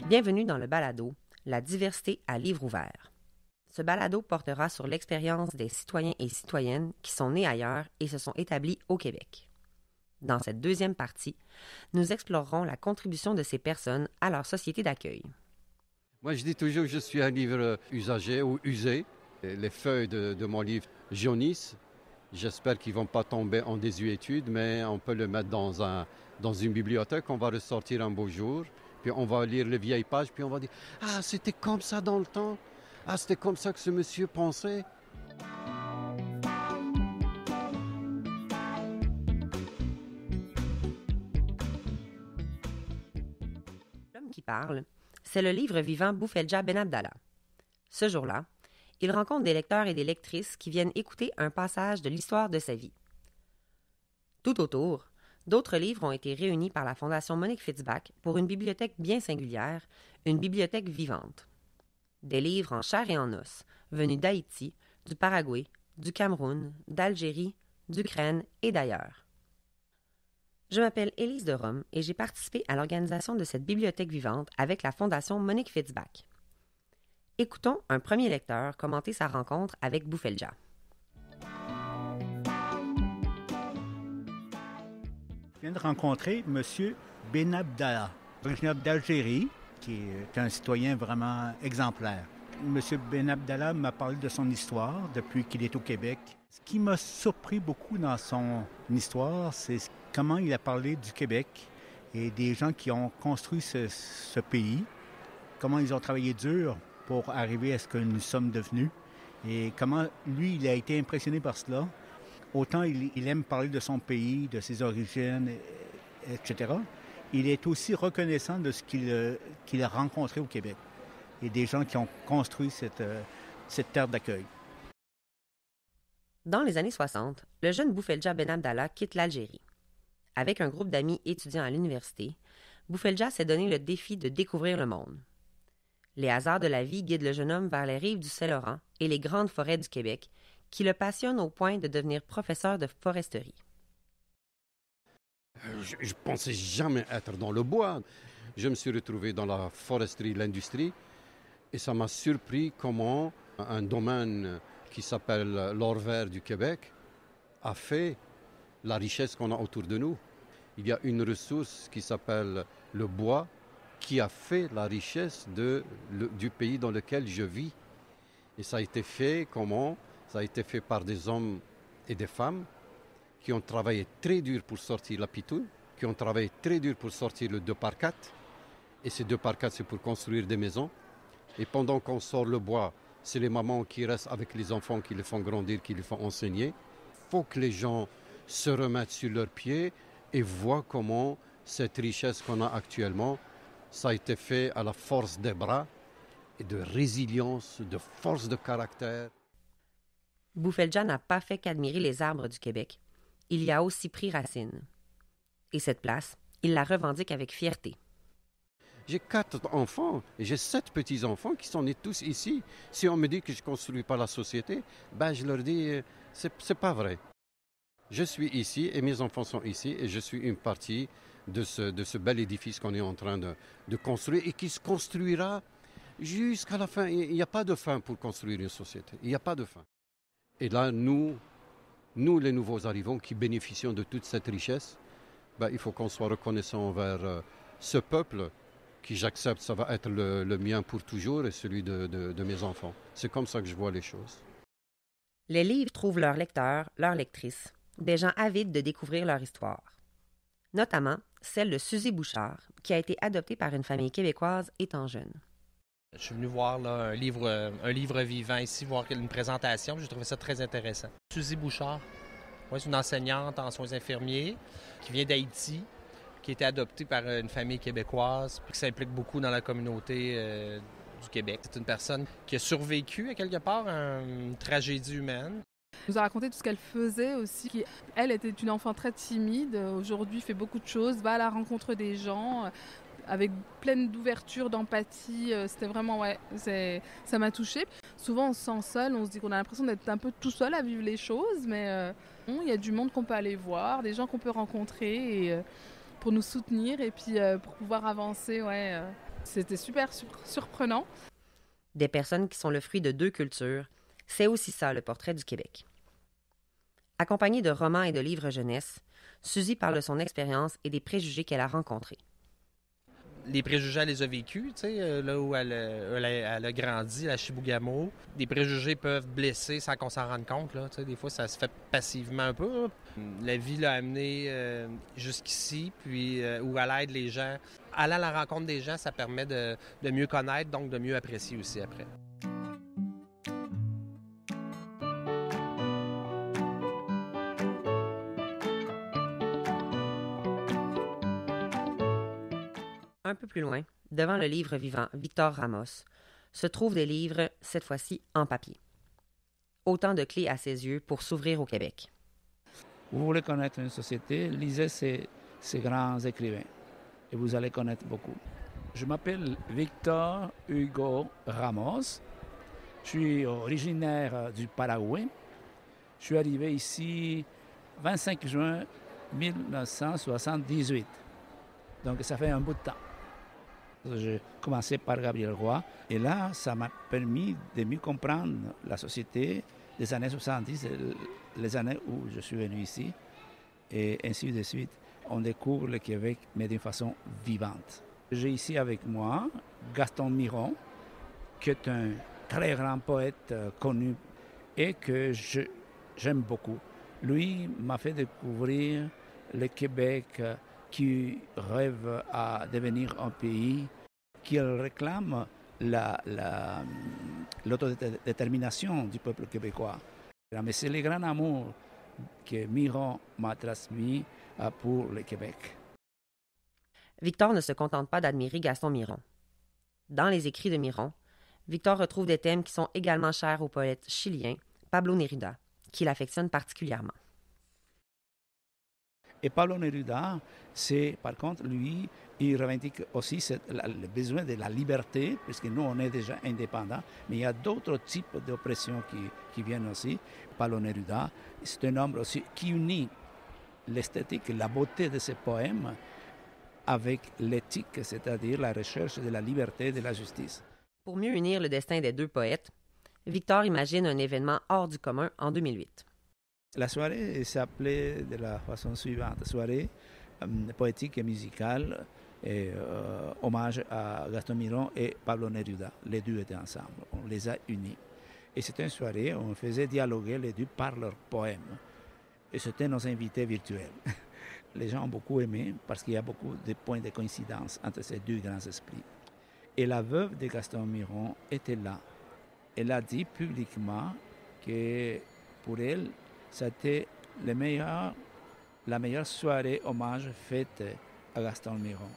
Bienvenue dans le balado « La diversité à livre ouvert ». Ce balado portera sur l'expérience des citoyens et citoyennes qui sont nés ailleurs et se sont établis au Québec. Dans cette deuxième partie, nous explorerons la contribution de ces personnes à leur société d'accueil. Moi, je dis toujours que je suis un livre usagé ou usé. Les feuilles de mon livre jaunissent. J'espère qu'ils ne vont pas tomber en désuétude, mais on peut le mettre dans une bibliothèque. On va ressortir un beau jour, puis on va lire les vieilles pages, puis on va dire « Ah, c'était comme ça dans le temps. Ah, c'était comme ça que ce monsieur pensait. » L'homme qui parle, c'est le livre vivant Boufeldja Benabdallah. Ce jour-là, il rencontre des lecteurs et des lectrices qui viennent écouter un passage de l'histoire de sa vie. Tout autour, d'autres livres ont été réunis par la Fondation Monique Fitzbach pour une bibliothèque bien singulière, une bibliothèque vivante. Des livres en chair et en os, venus d'Haïti, du Paraguay, du Cameroun, d'Algérie, d'Ukraine et d'ailleurs. Je m'appelle Élise de Rome et j'ai participé à l'organisation de cette bibliothèque vivante avec la Fondation Monique Fitzbach. Écoutons un premier lecteur commenter sa rencontre avec Boufeldja. Je viens de rencontrer M. Benabdallah, originaire d'Algérie, qui est un citoyen vraiment exemplaire. M. Benabdallah m'a parlé de son histoire depuis qu'il est au Québec. Ce qui m'a surpris beaucoup dans son histoire, c'est comment il a parlé du Québec et des gens qui ont construit ce pays, comment ils ont travaillé dur pour arriver à ce que nous sommes devenus et comment lui, il a été impressionné par cela. Autant il aime parler de son pays, de ses origines, etc., il est aussi reconnaissant de ce qu'il a rencontré au Québec et des gens qui ont construit cette terre d'accueil. Dans les années 60, le jeune Boufeldja Benabdallah quitte l'Algérie. Avec un groupe d'amis étudiants à l'université, Boufeldja s'est donné le défi de découvrir le monde. Les hasards de la vie guident le jeune homme vers les rives du Saint-Laurent et les grandes forêts du Québec, qui le passionnent au point de devenir professeur de foresterie. Je ne pensais jamais être dans le bois. Je me suis retrouvé dans la foresterie, l'industrie, et ça m'a surpris comment un domaine qui s'appelle l'or vert du Québec a fait la richesse qu'on a autour de nous. Il y a une ressource qui s'appelle le bois qui a fait la richesse du pays dans lequel je vis. Et ça a été fait comment? Ça a été fait par des hommes et des femmes qui ont travaillé très dur pour sortir la pitoune, qui ont travaillé très dur pour sortir le 2x4. Et ces 2x4, c'est pour construire des maisons. Et pendant qu'on sort le bois, c'est les mamans qui restent avec les enfants, qui les font grandir, qui les font enseigner. Il faut que les gens se remettent sur leurs pieds et voient comment cette richesse qu'on a actuellement, ça a été fait à la force des bras et de résilience, de force de caractère. Boufeldja n'a pas fait qu'admirer les arbres du Québec. Il y a aussi pris racine. Et cette place, il la revendique avec fierté. J'ai 4 enfants et j'ai 7 petits-enfants qui sont nés tous ici. Si on me dit que je ne construis pas la société, je leur dis, c'est pas vrai. Je suis ici et mes enfants sont ici et je suis une partie de ce bel édifice qu'on est en train de construire et qui se construira jusqu'à la fin. Il n'y a pas de fin pour construire une société. Il n'y a pas de fin. Et là, nous les nouveaux arrivants qui bénéficions de toute cette richesse, il faut qu'on soit reconnaissant envers ce peuple qui, j'accepte, ça va être le mien pour toujours et celui de mes enfants. C'est comme ça que je vois les choses. Les livres trouvent leurs lecteurs, leurs lectrices, des gens avides de découvrir leur histoire. Notamment celle de Suzy Bouchard, qui a été adoptée par une famille québécoise étant jeune. Je suis venu voir là, un livre vivant ici, voir une présentation. J'ai trouvé ça très intéressant. Suzy Bouchard, c'est une enseignante en soins infirmiers qui vient d'Haïti, qui a été adoptée par une famille québécoise, qui s'implique beaucoup dans la communauté du Québec. C'est une personne qui a survécu à quelque part à une tragédie humaine. Elle nous a raconté tout ce qu'elle faisait aussi. Elle était une enfant très timide. Aujourd'hui, fait beaucoup de choses, va à la rencontre des gens, avec pleine d'ouverture, d'empathie. C'était vraiment, ça m'a touchée. Souvent, on se sent seul, on se dit qu'on a l'impression d'être un peu tout seul à vivre les choses, mais il y a du monde qu'on peut aller voir, des gens qu'on peut rencontrer et, pour nous soutenir et puis pour pouvoir avancer. C'était super surprenant. Des personnes qui sont le fruit de deux cultures, c'est aussi ça le portrait du Québec. Accompagnée de romans et de livres jeunesse, Suzy parle de son expérience et des préjugés qu'elle a rencontrés. Les préjugés, elle les a vécus, tu sais, là où elle a grandi, à Chibougamau. Des préjugés peuvent blesser sans qu'on s'en rende compte, là, tu sais, des fois, ça se fait passivement un peu. La vie l'a amenée jusqu'ici, puis où elle aide les gens. Aller à la rencontre des gens, ça permet de mieux connaître, donc de mieux apprécier aussi après. Un peu plus loin, devant le livre vivant Victor Ramos, se trouvent des livres, cette fois-ci en papier. Autant de clés à ses yeux pour s'ouvrir au Québec. Vous voulez connaître une société, lisez ces grands écrivains et vous allez connaître beaucoup. Je m'appelle Victor Hugo Ramos. Je suis originaire du Paraguay. Je suis arrivé ici 25 juin 1978. Donc ça fait un bout de temps. J'ai commencé par Gabriel Roy et là, ça m'a permis de mieux comprendre la société des années 70, les années où je suis venu ici. Et ainsi de suite, on découvre le Québec, mais d'une façon vivante. J'ai ici avec moi Gaston Miron, qui est un très grand poète connu et que j'aime beaucoup. Lui m'a fait découvrir le Québec qui rêve à devenir un pays, qui réclame l'autodétermination du peuple québécois. Mais c'est le grand amour que Miron m'a transmis pour le Québec. Victor ne se contente pas d'admirer Gaston Miron. Dans les écrits de Miron, Victor retrouve des thèmes qui sont également chers au poète chilien Pablo Neruda, qu'il affectionne particulièrement. Et Pablo Neruda, par contre, lui, il revendique aussi le besoin de la liberté, puisque nous, on est déjà indépendants, mais il y a d'autres types d'oppression qui viennent aussi. Pablo Neruda, c'est un homme aussi qui unit l'esthétique, la beauté de ses poèmes avec l'éthique, c'est-à-dire la recherche de la liberté et de la justice. Pour mieux unir le destin des deux poètes, Victor imagine un événement hors du commun en 2008. La soirée s'appelait de la façon suivante, soirée poétique et musicale, et hommage à Gaston Miron et Pablo Neruda. Les deux étaient ensemble, on les a unis. Et c'était une soirée où on faisait dialoguer les deux par leurs poèmes. Et c'était nos invités virtuels. Les gens ont beaucoup aimé parce qu'il y a beaucoup de points de coïncidence entre ces deux grands esprits. Et la veuve de Gaston Miron était là. Elle a dit publiquement que pour elle, c'était la meilleure soirée hommage faite à Gaston Miron.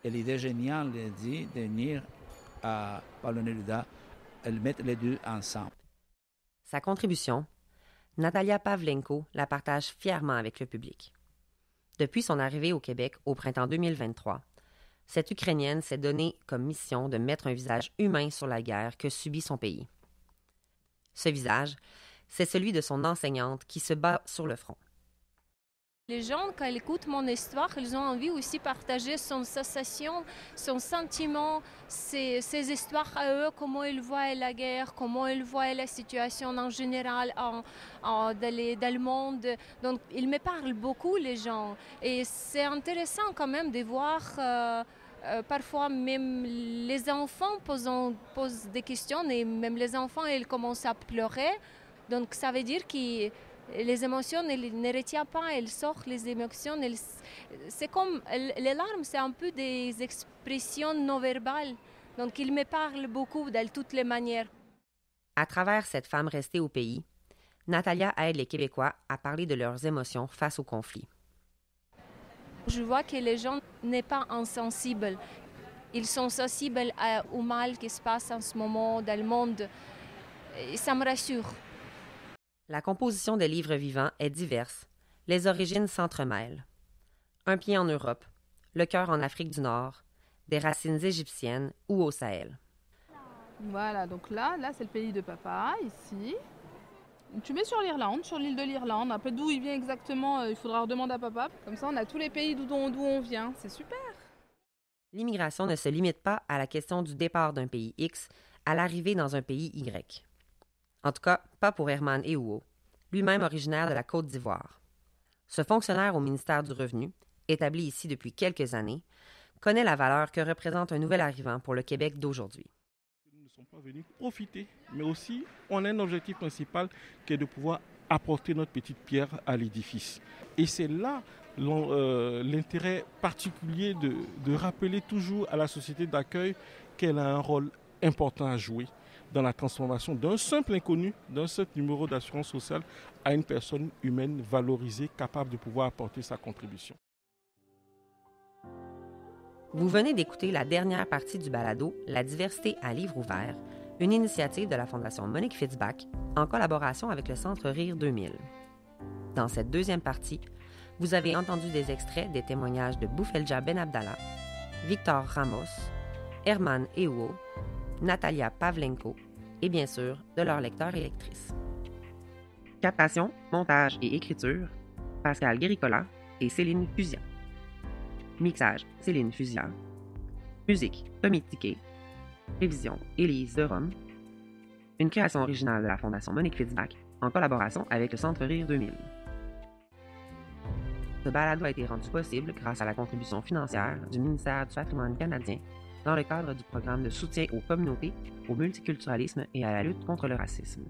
Et l'idée géniale de venir à Pablo Neruda, elle met les deux ensemble. Sa contribution, Natalia Pavlenko la partage fièrement avec le public. Depuis son arrivée au Québec au printemps 2023, cette Ukrainienne s'est donnée comme mission de mettre un visage humain sur la guerre que subit son pays. Ce visage, c'est celui de son enseignante qui se bat sur le front. Les gens, quand ils écoutent mon histoire, ils ont envie aussi de partager son sensation, son sentiment, ses histoires à eux, comment ils voient la guerre, comment ils voient la situation en général dans le monde. Donc, ils me parlent beaucoup, les gens. Et c'est intéressant quand même de voir... parfois, même les enfants posent des questions et même les enfants, ils commencent à pleurer. Donc, ça veut dire que les émotions ne retiennent pas, elles sortent les émotions. C'est comme les larmes, c'est un peu des expressions non verbales. Donc, ils me parlent beaucoup de toutes les manières. À travers cette femme restée au pays, Natalia aide les Québécois à parler de leurs émotions face au conflit. Je vois que les gens ne sont pas insensibles. Ils sont sensibles au mal qui se passe en ce moment dans le monde. Et ça me rassure. La composition des livres vivants est diverse. Les origines s'entremêlent. Un pied en Europe, le cœur en Afrique du Nord, des racines égyptiennes ou au Sahel. Voilà, donc là c'est le pays de papa, ici. Tu mets sur l'Irlande, sur l'île de l'Irlande, un peu d'où il vient exactement, il faudra redemander à papa. Comme ça, on a tous les pays d'où on vient, c'est super. L'immigration ne se limite pas à la question du départ d'un pays X à l'arrivée dans un pays Y. En tout cas, pas pour Herman Ehouo, lui-même originaire de la Côte d'Ivoire. Ce fonctionnaire au ministère du Revenu, établi ici depuis quelques années, connaît la valeur que représente un nouvel arrivant pour le Québec d'aujourd'hui. Nous ne sommes pas venus profiter, mais aussi on a un objectif principal qui est de pouvoir apporter notre petite pierre à l'édifice. Et c'est là l'intérêt particulier de rappeler toujours à la société d'accueil qu'elle a un rôle important à jouer dans la transformation d'un simple inconnu, d'un simple numéro d'assurance sociale à une personne humaine valorisée, capable de pouvoir apporter sa contribution. Vous venez d'écouter la dernière partie du balado « La diversité à livre ouvert », une initiative de la Fondation Monique Fitzbach en collaboration avec le Centre Rire 2000. Dans cette deuxième partie, vous avez entendu des extraits des témoignages de Boufelja Benabdallah, Victor Ramos, Herman Ehouo, Natalia Pavlenko et bien sûr de leurs lecteurs et lectrices. Captation, montage et écriture, Pascal Guéricola et Céline Fusia. Mixage, Céline Fusia. Musique, Tommy Tiquet. Révision, Élise de Rome. Une création originale de la Fondation Monique Fitzbach en collaboration avec le Centre Rire 2000. Ce balado a été rendu possible grâce à la contribution financière du ministère du Patrimoine canadien dans le cadre du programme de soutien aux communautés, au multiculturalisme et à la lutte contre le racisme.